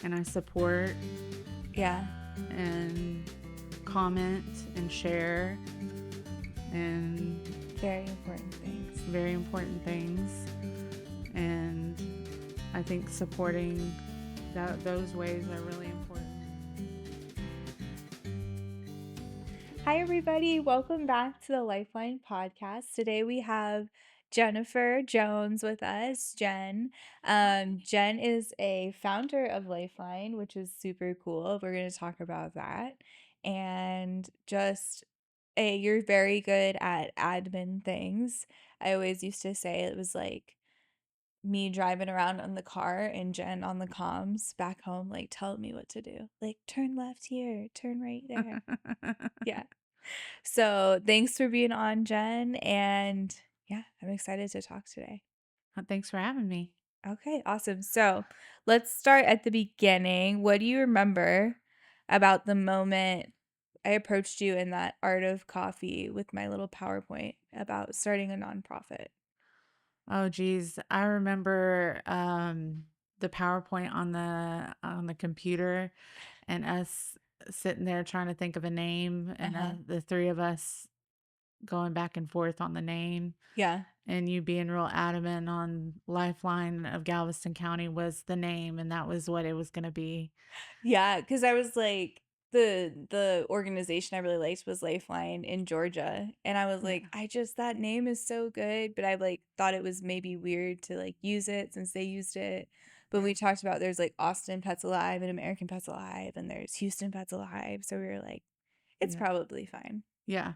and I support Yeah. and comment and share and Very important things. very important things. And I think supporting those ways are really important. Hi, everybody. Welcome back to the Lifeline Podcast. Today we have Jennifer Jones with us, Jen. Jen is a founder of Lifeline, which is super cool. We're going to talk about that. And just, you're very good at admin things. I always used to say it was like me driving around in the car and Jen on the comms back home, like telling me what to do. Like, turn left here, turn right there. Yeah. So thanks for being on, Jen. And yeah, I'm excited to talk today. Thanks for having me. Okay, awesome. So let's start at the beginning. What do you remember about the moment I approached you in that Art of Coffee with my little PowerPoint about starting a nonprofit? Oh geez, I remember the PowerPoint on the computer and us sitting there trying to think of a name, and the three of us going back and forth on the name, Yeah. and you being real adamant on Lifeline of Galveston County was the name, and that was what it was going to be. Yeah, because I was like, the organization I really liked was Lifeline in Georgia. And I was like, that name is so good, but I like thought it was maybe weird to like use it since they used it. But we talked about there's like Austin Pets Alive and American Pets Alive and there's Houston Pets Alive. So we were like, it's probably fine. Yeah.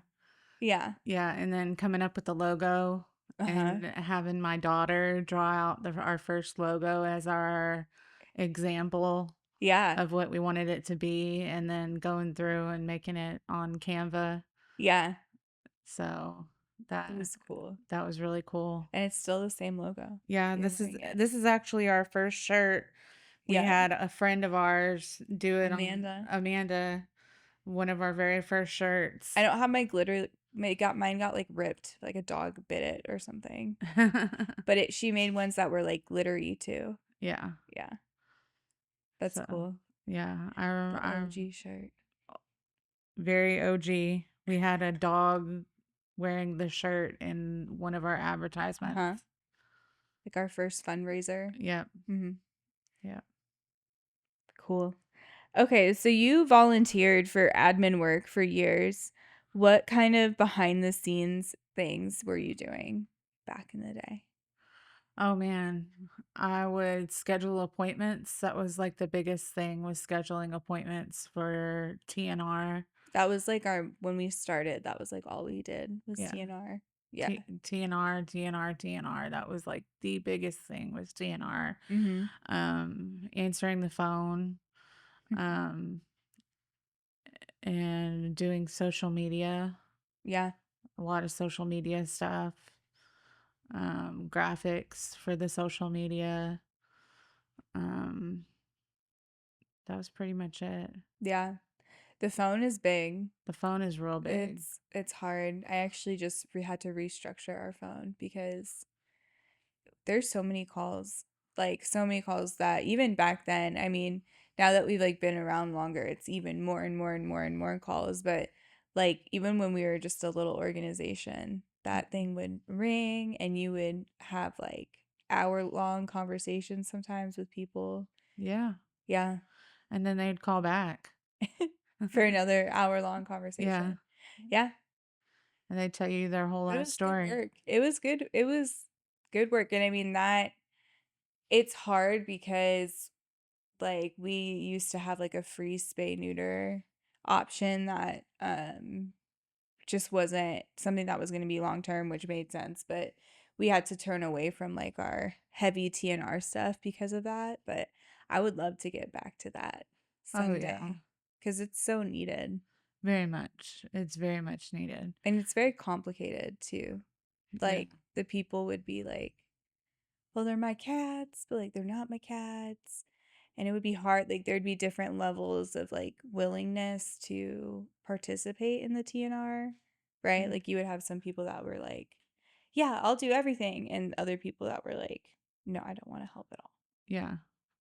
Yeah. Yeah, and then coming up with the logo and having my daughter draw out our first logo as our example Yeah. of what we wanted it to be, and then going through and making it on Canva. Yeah. So It was cool. that was really cool. And it's still the same logo. Yeah, You're wearing it. this is actually our first shirt. We Yeah. had a friend of ours do it Amanda. on Amanda, one of our very first shirts. I don't have my glitter. Mine got like ripped, like a dog bit it or something. But she made ones that were like glittery too. Yeah. Yeah, that's cool. Yeah, The OG shirt. very OG. We had a dog wearing the shirt in one of our advertisements. Like our first fundraiser. Yep. Mm-hmm. Yep. Cool. Okay, so you volunteered for admin work for years. What kind of behind the scenes things were you doing back in the day? Oh man, I would schedule appointments. That was like the biggest thing, was scheduling appointments for TNR. That was like when we started, that was like all we did was TNR. Yeah. TNR, TNR, TNR. That was like the biggest thing, was TNR. Answering the phone, and doing social media. Yeah. A lot of social media stuff. Graphics for the social media. That was pretty much it. Yeah. The phone is big. The phone is real big. It's hard. I actually just had to restructure our phone because there's so many calls. Like so many calls that even back then, I mean, now that we've like been around longer, it's even more and more and more and more calls, but like even when we were just a little organization, that thing would ring and you would have like hour-long conversations sometimes with people. Yeah. Yeah. And then they'd call back For another hour-long conversation. Yeah. And they'd tell you their whole life story. Good work. It was good. It was good work. And I mean that it's hard because like we used to have like a free spay neuter option that just wasn't something that was going to be long term, which made sense, but we had to turn away from like our heavy TNR stuff because of that. But I would love to get back to that someday because it's so needed. Very much. It's very much needed. And it's very complicated too. Like the people would be like, well, they're my cats, but like they're not my cats. And it would be hard. Like there'd be different levels of like willingness to participate in the TNR, right? Like you would have some people that were like, yeah, I'll do everything. And other people that were like, no, I don't want to help at all. Yeah.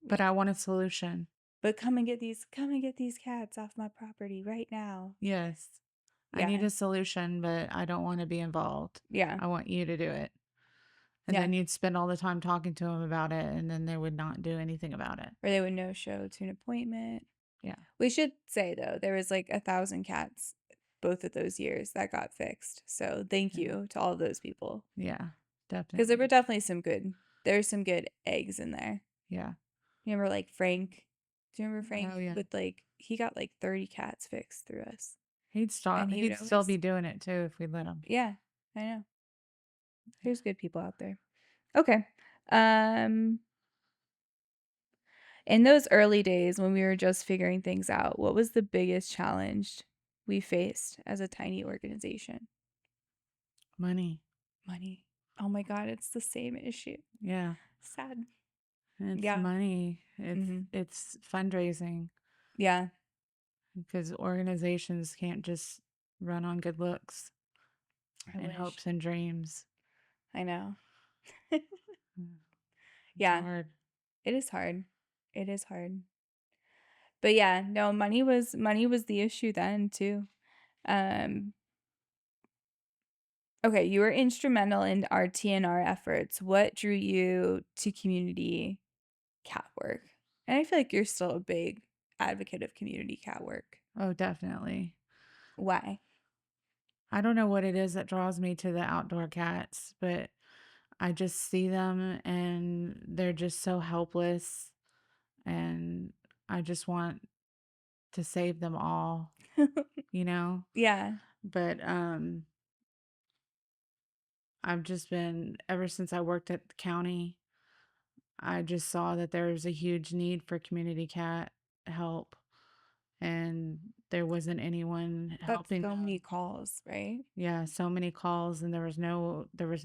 But I want a solution. But come and get these cats off my property right now. Yes. I need Yeah. a solution, but I don't want to be involved. Yeah. I want you to do it. And Yeah. then you'd spend all the time talking to them about it, and then they would not do anything about it. Or they would no show to an appointment. Yeah. We should say though, there was like 1,000 cats both of those years that got fixed. So thank Yeah. you to all of those people. Yeah. Because there were Definitely. definitely there's some good eggs in there. Yeah. You remember like Frank? Do you remember Frank Oh yeah. with like he got like 30 cats fixed through us. He'd start. And he would He'd still always be doing it too if we let him. yeah, I know. Yeah. There's good people out there. Okay. Um in those early days when we were just figuring things out, what was the biggest challenge we faced as a tiny organization? Money. Money. Oh my God, it's the same issue. Yeah. Sad. It's Yeah. money. It's Mm-hmm. it's fundraising Yeah. because organizations can't just run on good looks I and wish. hopes and dreams. I know. Mm. It's Yeah. hard. It is hard. It is hard. But yeah, no, money was the issue then too. Um okay, you were instrumental in our TNR efforts. What drew you to community cat work? And I feel like you're still a big advocate of community cat work. Oh, definitely. Why? I don't know what it is that draws me to the outdoor cats, but I just see them and they're just so helpless and I just want to save them all, you know? Yeah. But I've just been ever since I worked at the county, I just saw that there was a huge need for community cat help and there wasn't anyone That's helping so many them. calls, right? Yeah, so many calls and there was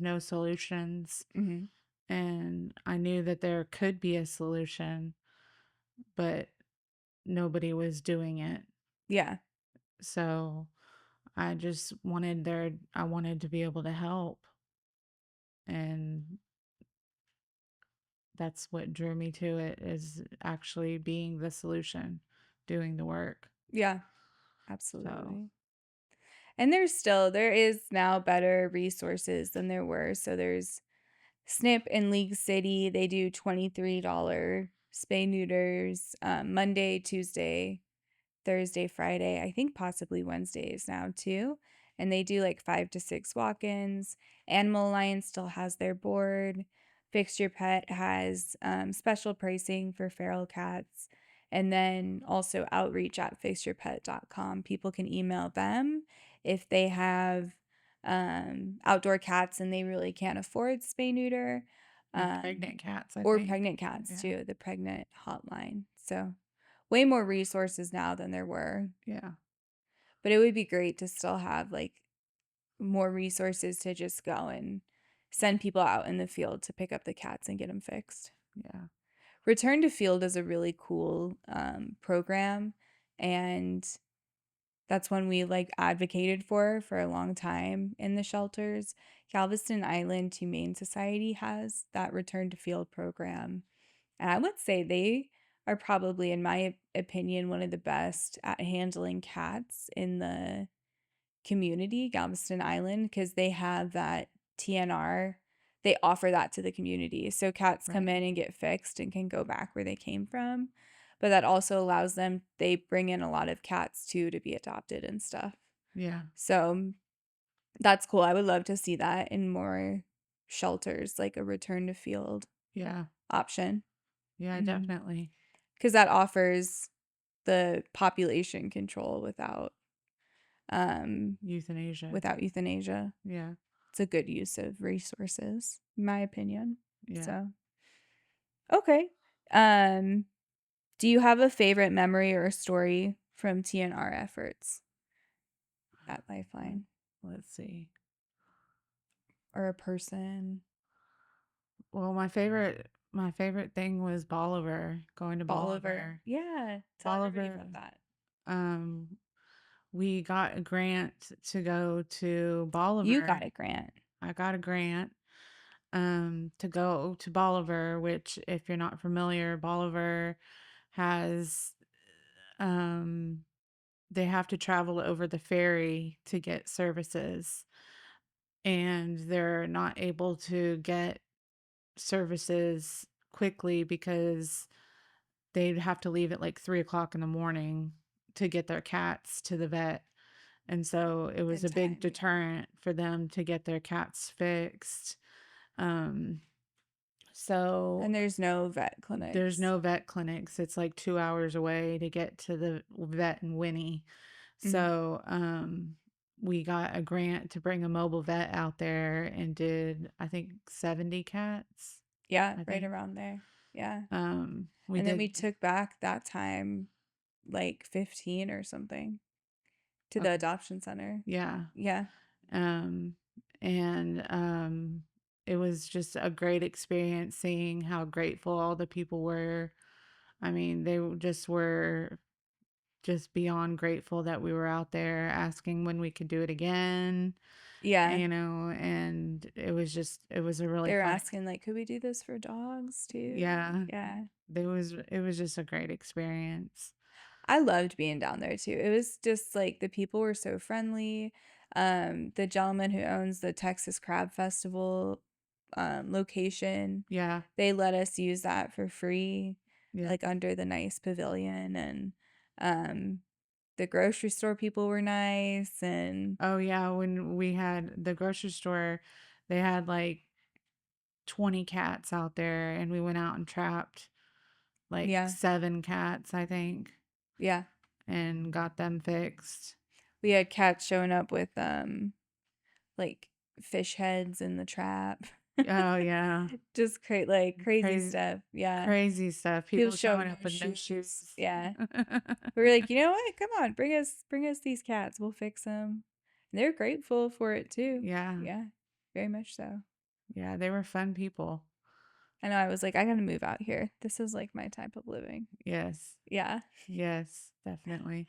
no solutions. Mm-hmm. And I knew that there could be a solution, but nobody was doing it. Yeah. So I wanted to be able to help. And that's what drew me to it is actually being the solution, doing the work. Yeah. So, Absolutely. And there is now better resources than there were. So there's Snip in League City. They do $23 spay neuters Monday, Tuesday, Thursday, Friday, I think possibly Wednesdays now too. And they do like 5 to 6 walk ins. Animal Alliance still has their board. Fix Your Pet has special pricing for feral cats. And then also outreach at fixyourpet.com. People can email them if they have outdoor cats and they really can't afford spay neuter. and pregnant cats, I Or think. pregnant cats Yeah. too, the pregnant hotline. So way more resources now than there were. Yeah. But it would be great to still have like more resources to just go and send people out in the field to pick up the cats and get them fixed. Yeah. Return to Field is a really cool program, and that's one we like advocated for a long time in the shelters. Galveston Island Humane Society has that Return to Field program. And I would say they are probably, in my opinion, one of the best at handling cats in the community, Galveston Island, because they have that TNR. They offer that to the community. So cats come Right. in and get fixed and can go back where they came from. But that also allows them, they bring in a lot of cats too to be adopted and stuff. Yeah. So that's cool. I would love to see that in more shelters, like a return to field Yeah. option. Yeah, Mm-hmm. definitely. Because that offers the population control Euthanasia. without euthanasia. Yeah. It's a good use of resources, in my opinion. Yeah. So okay. Do you have a favorite memory or story from TNR efforts at Lifeline? Let's see. Or a person? Well, my favorite thing was Bolivar, going to Bolivar. Bolivar. Yeah. Tell everybody Bolivar, about that. um, we got a grant to go to You got Bolivar. a grant. I got a grant to go to Bolivar, which if you're not familiar, Bolivar has um they have to travel over the ferry to get services, and they're not able to get services quickly because they'd have to leave at like 3 o'clock in the morning to get their cats to the vet. And so it was In a big time, yeah. deterrent for them to get their cats fixed. Um, so And there's no vet there's clinics. no vet clinics. It's like 2 hours away to get to the vet in Winnie. Mhm. So we got a grant to bring a mobile vet out there and did, I think, 70 cats. Yeah, I right think. around there. Yeah. We And then did, we took back that time like 15 or something to the okay, adoption center. yeah. Yeah. Um, and it was just a great experience seeing how grateful all the people were. I mean, just were just beyond grateful that we were out there asking when we could do it again, Yeah. and it was a really They were fun, asking like, could we do this for dogs too? yeah, Yeah. it was just a great experience. I loved being down there too. It was just like the people were so friendly. The gentleman who owns the Texas Crab Festival location, Yeah, they let us use that for free, yeah. like under the nice pavilion. And um, the grocery store people were nice. And Oh yeah, when we had the grocery store, they had like 20 cats out there, and we went out and trapped like yeah, 7 cats, I think, yeah. and got them fixed. We had cats showing up with like fish heads in the trap. Oh yeah. Just like crazy Crazy, stuff. Yeah. crazy stuff. People People showing showing up no with no shoes. shoes. Yeah. We were like, you know what? Come on, bring us these cats. We'll fix them. And they're grateful for it too. Yeah. Yeah, very much so. Yeah, they were fun people. I know I was like, I gotta move out here. This is like my type of living. Yes. Yeah. Yes, definitely.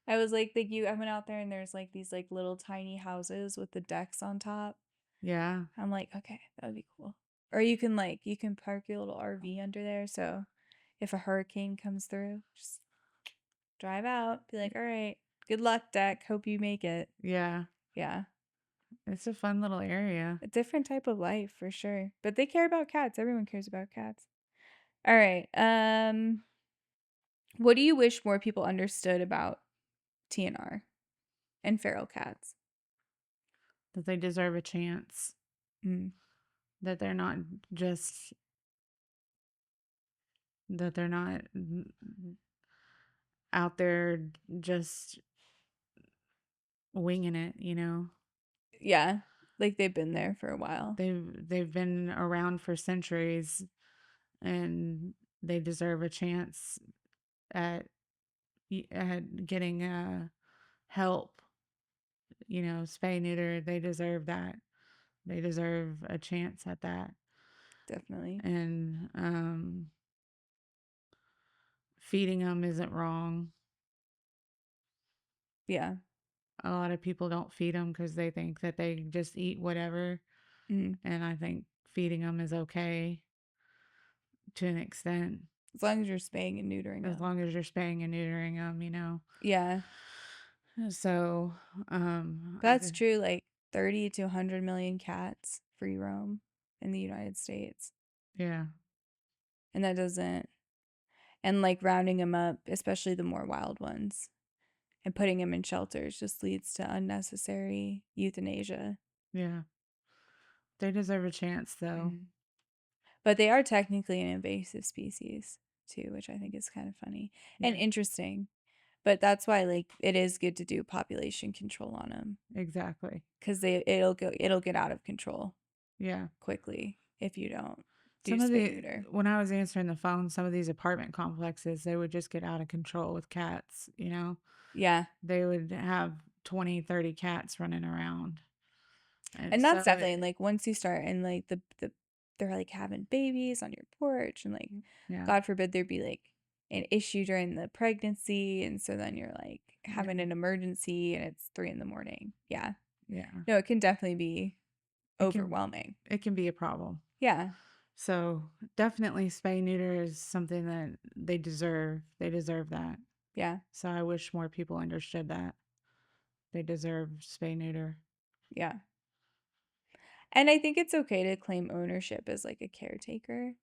I was like I went out there and there's like these like little tiny houses with the decks on top. Yeah. I'm like, okay, that would be cool. Or you can park your little RV under there. So if a hurricane comes through, just drive out. Be like, all right, good luck, deck. Hope you make it. Yeah. Yeah. It's a fun little area. A different type of life for sure. But they care about cats. Everyone cares about cats. All right. What do you wish more people understood about TNR and feral cats? That they deserve a chance. Mm. That they're not just that they're not out there just winging it, you know. Yeah. Like they've been there for a while. They've been around for centuries, and they deserve a chance at at getting help, you know, spay neuter. They deserve that. They deserve a chance at that. Definitely. And feeding them isn't wrong. Yeah. A lot of people don't feed them because they think that they just eat whatever. Mm. And I think feeding them is okay to an extent, As long as you're spaying and neutering as them. long as you're spaying and neutering them, you know. Yeah. So, But that's true. Like 30 to 100 million cats free roam in the United States. yeah, And that doesn't, and like rounding them up, especially the more wild ones, and putting them in shelters just leads to unnecessary euthanasia. yeah, they deserve a chance though. Mm. But they are technically an invasive species too, which I think is kind of funny and Yeah, interesting. But that's why like it is good to do population control on them exactly. because it'll get out of control Yeah. quickly if you don't do Some of spay the neuter. When I was answering the phone, some of these apartment complexes, they would just get out of control with cats, you know. Yeah. They would have 20, 30 cats running around. And And that's so definitely like once you start and like they're like having babies on your porch and like yeah, God forbid there'd be like an issue during the pregnancy and so then you're like yeah, having an emergency and it's 3 in the morning. Yeah. yeah. No, it can definitely be It can overwhelming. it can be a problem. Yeah. So definitely spay neuter is something that they deserve. They deserve that. Yeah. So I wish more people understood that. They deserve spay neuter. Yeah. And I think it's okay to claim ownership as like a caretaker.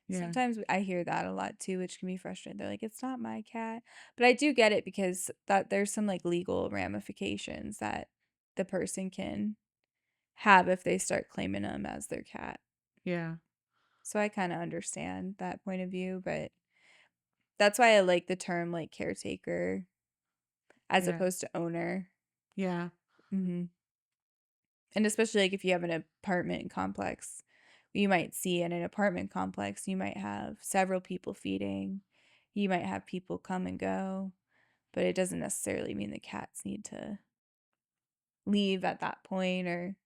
Yeah. Sometimes I hear that a lot too, which can be frustrating. They're like, it's not my cat. But I do get it because that there's some like legal ramifications that the person can have if they start claiming them as their cat. Yeah. So I kind of understand that point of view, but that's why I like the term like caretaker as Yeah. opposed to owner. Yeah. Mm-hmm. And especially like if you have an apartment complex, you might see in an apartment complex, you might have several people feeding, you might have people come and go, but it doesn't necessarily mean the cats need to leave at that point or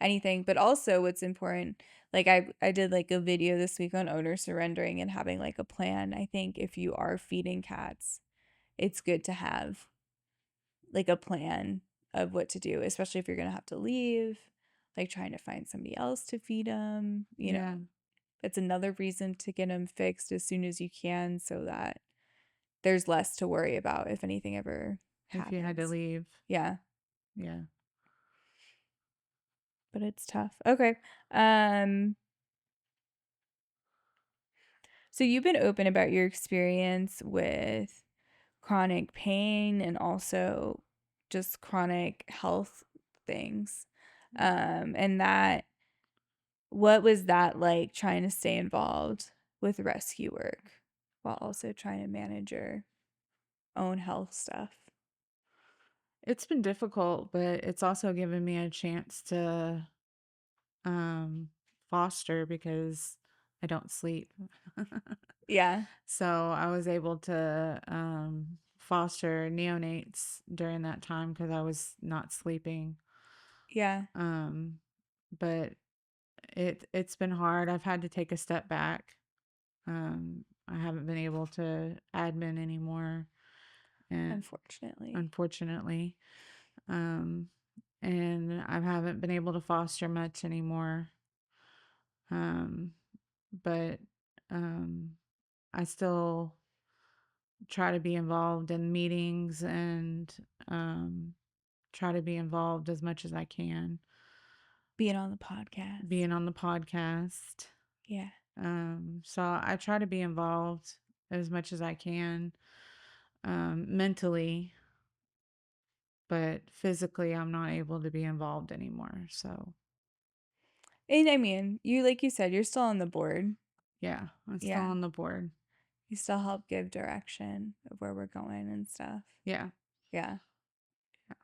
anything. But also what's important, like I did like a video this week on owner surrendering and having like a plan. I think if you are feeding cats, it's good to have like a plan of what to do, especially if you're going to have to leave, like trying to find somebody else to feed them, you Yeah. know. It's another reason to get them fixed as soon as you can so that there's less to worry about if anything ever If you had to happens. leave. Yeah, Yeah. but it's tough. Okay. Um so you've been open about your experience with chronic pain and also just chronic health things. And that what was that like trying to stay involved with rescue work while also trying to manage your own health stuff? It's been difficult, but it's also given me a chance to um foster because I don't sleep. Yeah, So I was able to foster neonates during that time because I was not sleeping. yeah, Um but it's been hard. I've had to take a step back. I haven't been able to admin anymore, and unfortunately. unfortunately, um, and I haven't been able to foster much anymore. Um, but um, I still try to be involved in meetings and try to be involved as much as I can. Being on the podcast. Being on the podcast. Yeah. So I try to be involved as much as I can, mentally, but physically, I'm not able to be involved anymore. So, And I mean, you like you said, you're still on the board. yeah, I'm still Yeah. on the board. You still help give direction of where we're going and stuff. Yeah, Yeah.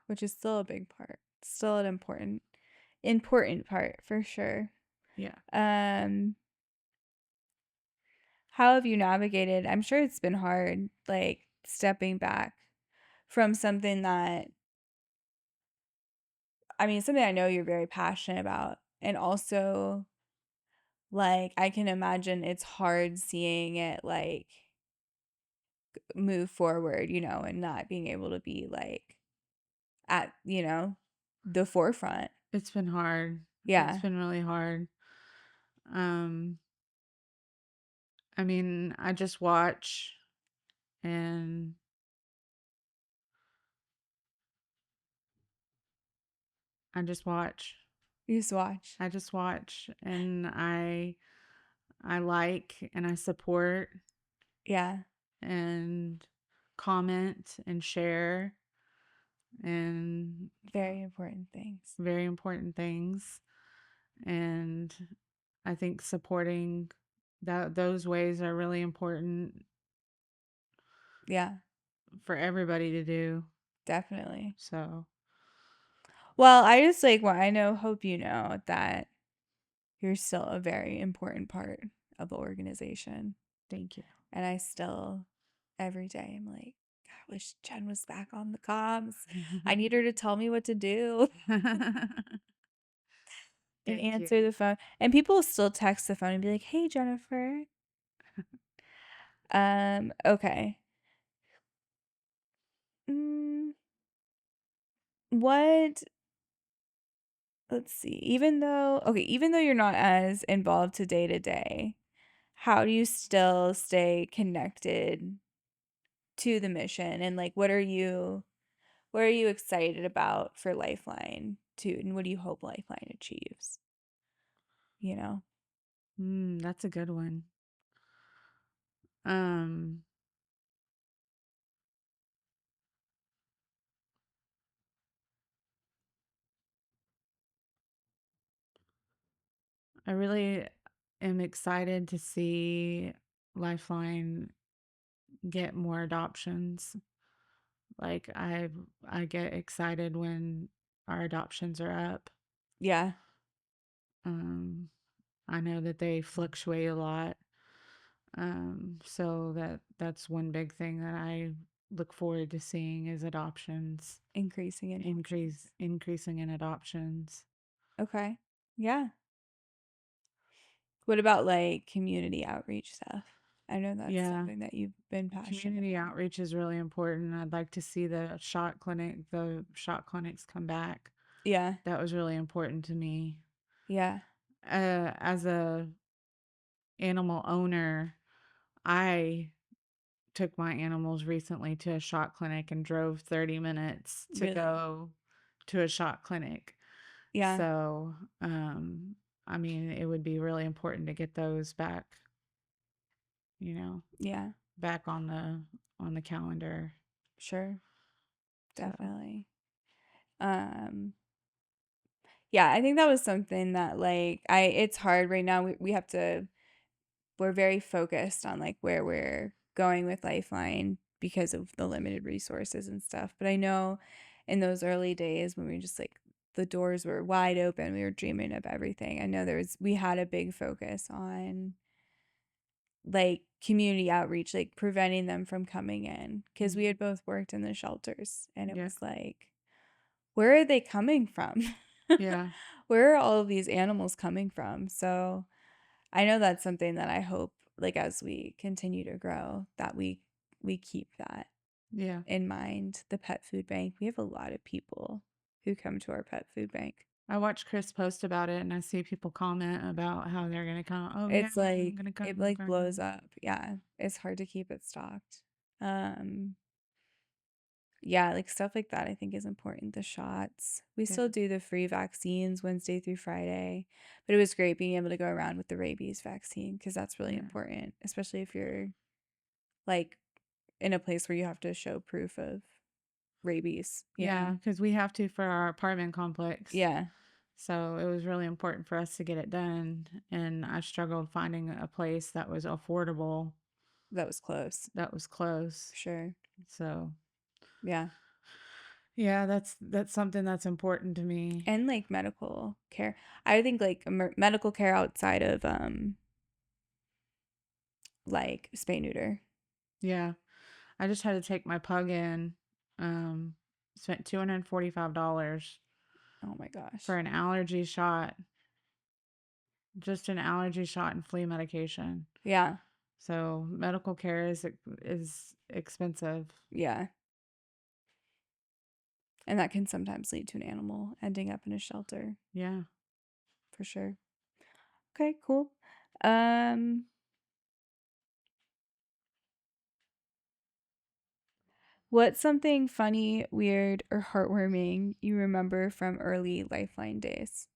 Which is still a big part. Still an important part for sure. yeah. Um how have you navigated? I'm sure it's been hard like stepping back from something that I mean, something I know you're very passionate about and also like I can imagine it's hard seeing it like move forward, and not being able to be like at, the forefront. It's been hard. It's Yeah. been really hard. Um, I mean, I just watch and I just watch. You just watch. I just watch and I like and I support Yeah. and comment and share and Very important things. very important things. And I think supporting those ways are really important Yeah, for everybody to do. definitely. So, Well, I just like what I know, hope you know that you're still a very important part of the organization. thank you. And I still, every day, I'm like, I wish Jen was back on the comms. I need her to tell me what to do and Thank you. answer the phone. And people still text the phone and be like, hey, Jennifer. Okay. Mm, what let's see. Even though you're not as involved to day to day, how do you still stay connected to the mission? And like, what are you excited about for Lifeline too? And what do you hope Lifeline achieves? You know? That's a good one. Um, I really am excited to see Lifeline get more adoptions. Like I get excited when our adoptions are up. Yeah, Um, I know that they fluctuate a lot. So that's one big thing that I look forward to seeing is adoptions. increasing adoptions. Increasing in adoptions. Okay. Yeah. What about like community outreach stuff? I know that's Yeah, something that you've been passionate community about. outreach is really important. I'd like to see the shot clinics come back. Yeah. That was really important to me. Yeah. As a animal owner, I took my animals recently to a shot clinic and drove 30 minutes to Really. go to a shot clinic. Yeah. So, I mean, it would be really important to get those back, you know, Yeah. back on the calendar. Sure. So, Definitely. Um yeah, I think that was something that like I it's hard right now. We have to we're very focused on like where we're going with Lifeline because of the limited resources and stuff. But I know in those early days when we were just like the doors were wide open, we were dreaming of everything. I know we had a big focus on like community outreach, like preventing them from coming in because we mhm. had both worked in the shelters and it Yeah, was like, where are they coming from? yeah, Where are all of these animals coming from? So I know that's something that I hope like as we continue to grow that we keep that yeah. in mind. The pet food bank, we have a lot of people who come to our pet food bank. I watch Chris post about it and I see people comment about how they're going to come. Oh, yeah, It's I'm like going to come. it I'm like gonna blows come. up. Yeah, it's hard to keep it stocked. Um yeah, like stuff like that I think is important. The shots. We Yeah, still do the free vaccines Wednesday through Friday, but it was great being able to go around with the rabies vaccine because that's really yeah. important, especially if you're like in a place where you have to show proof of rabies, you Yeah, know? because we have to for our apartment complex. Yeah, So it was really important for us to get it done. And I struggled finding a place that was affordable, that was close. that was close. For sure. So Yeah. yeah, that's something that's important to me. And like medical care. I think like medical care outside of like spay neuter. Yeah. I just had to take my pug in. Um, Spent $245 Oh my for gosh. an allergy shot, just an allergy shot and flea medication. Yeah. So medical care is expensive. Yeah. And that can sometimes lead to an animal ending up in a shelter Yeah. for sure. Okay, cool. Um what's something funny, weird, or heartwarming you remember from early Lifeline days?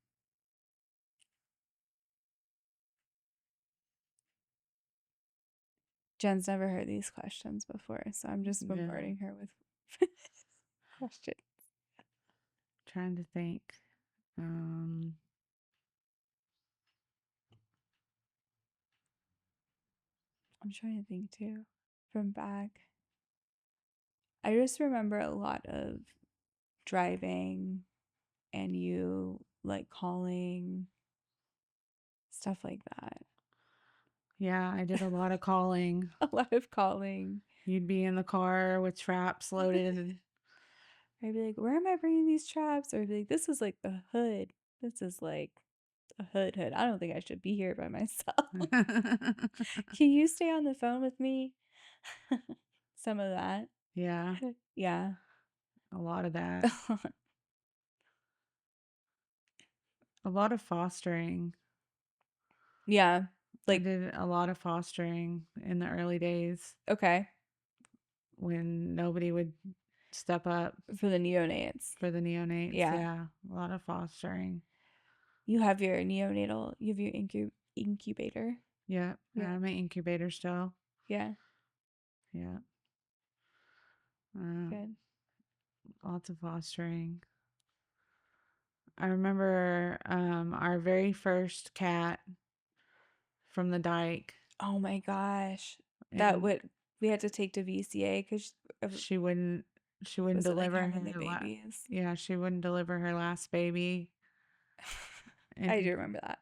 Jen's never heard these questions before, so I'm just Yeah. bombarding her with questions. Trying to think. Um, I'm trying to think too. From back, I just remember a lot of driving and you like calling, stuff like that. yeah, I did a lot of calling. A lot of calling. You'd be in the car with traps loaded and I'd be like, where am I bringing these traps? Or I'd be like, this is like the hood. This is like a hood. I don't think I should be here by myself. Can you stay on the phone with me? Some of that. yeah, Yeah. a lot of that. A lot of fostering. Yeah. I Like, did a lot of fostering in the early days okay. when nobody would step up For the neonates. for the neonates. Yeah. Yeah, a lot of fostering. You have your neonatal, you have your incubator. Yeah, Yeah. I'm an incubator still. Yeah. Yeah. Uh, Good. Lots of fostering. I remember our very first cat from the dike, Oh my gosh. That and would we had to take to VCA because she wouldn't she wouldn't was it like deliver having the her babies? yeah, she wouldn't deliver her last baby, I do and remember that.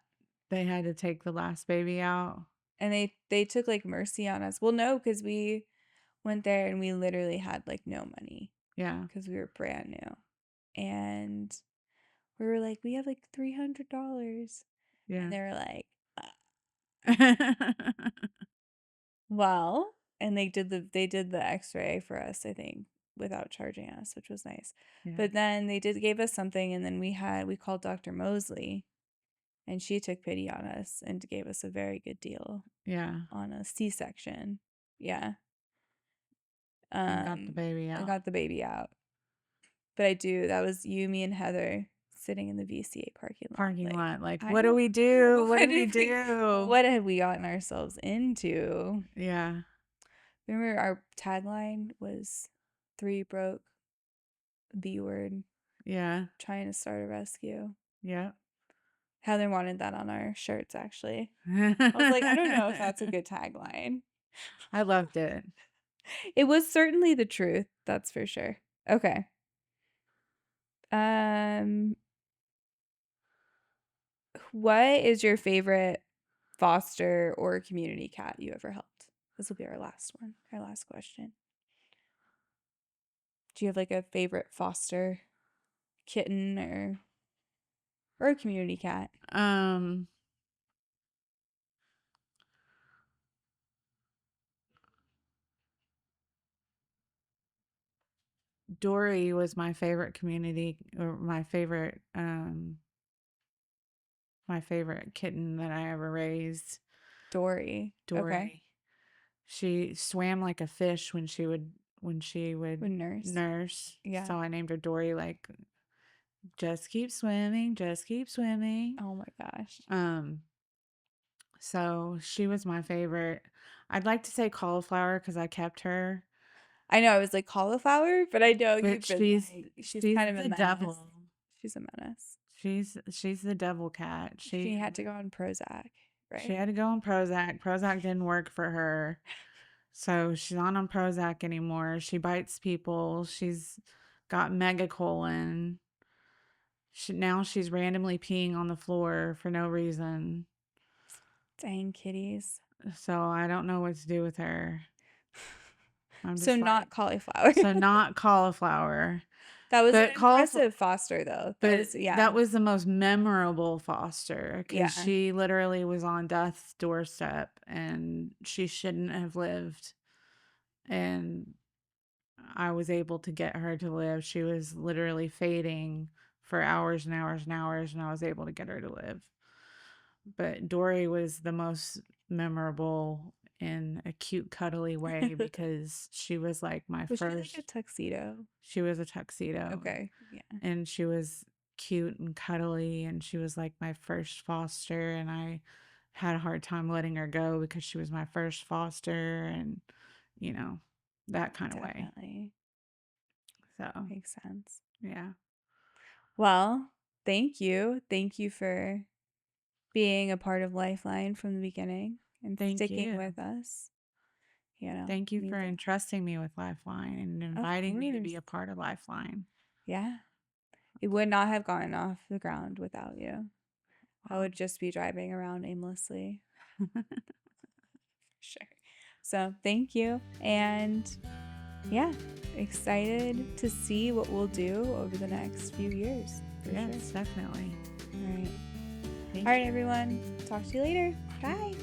they had to take the last baby out. And they took like mercy on us. Well, no, because we went there and we literally had like no money Yeah. because we were brand new. And we were like, we have like $300. And Yeah. they were like, well, and they did the x-ray for us, I think, without charging us, which was nice. Yeah. But then they did gave us something, and then we called Dr. Mosley, and she took pity on us and gave us a very good deal Yeah. on a C-section. Yeah. And got the baby I out. got the baby out. But that was you, me, and Heather sitting in the VCA parking lot. Like, I what do don't we do? What what do we did we do? what have we gotten ourselves into? Yeah. Remember our tagline was 3 broke, B word, Yeah. trying to start a rescue. Yeah. Heather wanted that on our shirts, actually. I was like, I don't know if that's a good tagline. I loved it. It was certainly the truth, that's for sure. Okay. What is your favorite foster or community cat you ever helped? This will be our last one, our last question. Do you have like a favorite foster kitten or a community cat? Dory was my favorite community, or my favorite kitten that I ever raised. Dory. Okay. Dory. She swam like a fish when she would Would nurse. nurse. Yeah. So I named her Dory, like, just keep swimming, just keep swimming. Oh my gosh. So she was my favorite. I'd like to say cauliflower because I kept her. I know I was like cauliflower, but I know But you've been like she's kind of a the menace. devil. She's a menace. She's the devil cat. She had to go on Prozac, right? She had to go on Prozac. Prozac didn't work for her. So she's not on Prozac anymore. She bites people. She's got megacolon. Now she's randomly peeing on the floor for no reason. Dang kitties. So I don't know what to do with her. So not cauliflower. So not cauliflower. That was an impressive foster, though. That was the most memorable foster because Yeah. she literally was on death's doorstep and she shouldn't have lived. And I was able to get her to live. She was literally fading for hours and hours and hours, and I was able to get her to live. But Dory was the most memorable in a cute, cuddly way because she was like my Was first. she like a tuxedo? She was a tuxedo. Okay. Yeah. And she was cute and cuddly, and she was like my first foster, and I had a hard time letting her go because she was my first foster, and that kind of way. Definitely. So Makes sense. yeah. Well, thank you. Thank you for being a part of Lifeline from the beginning and sticking with us. Thank you for entrusting me with Lifeline and inviting me to be a part of Lifeline. Yeah. It would not have gotten off the ground without you. I would just be driving around aimlessly. Sure. So thank you. And yeah, excited to see what we'll do over the next few years. Yes, definitely. All right. All right, everyone. Talk to you later. Bye.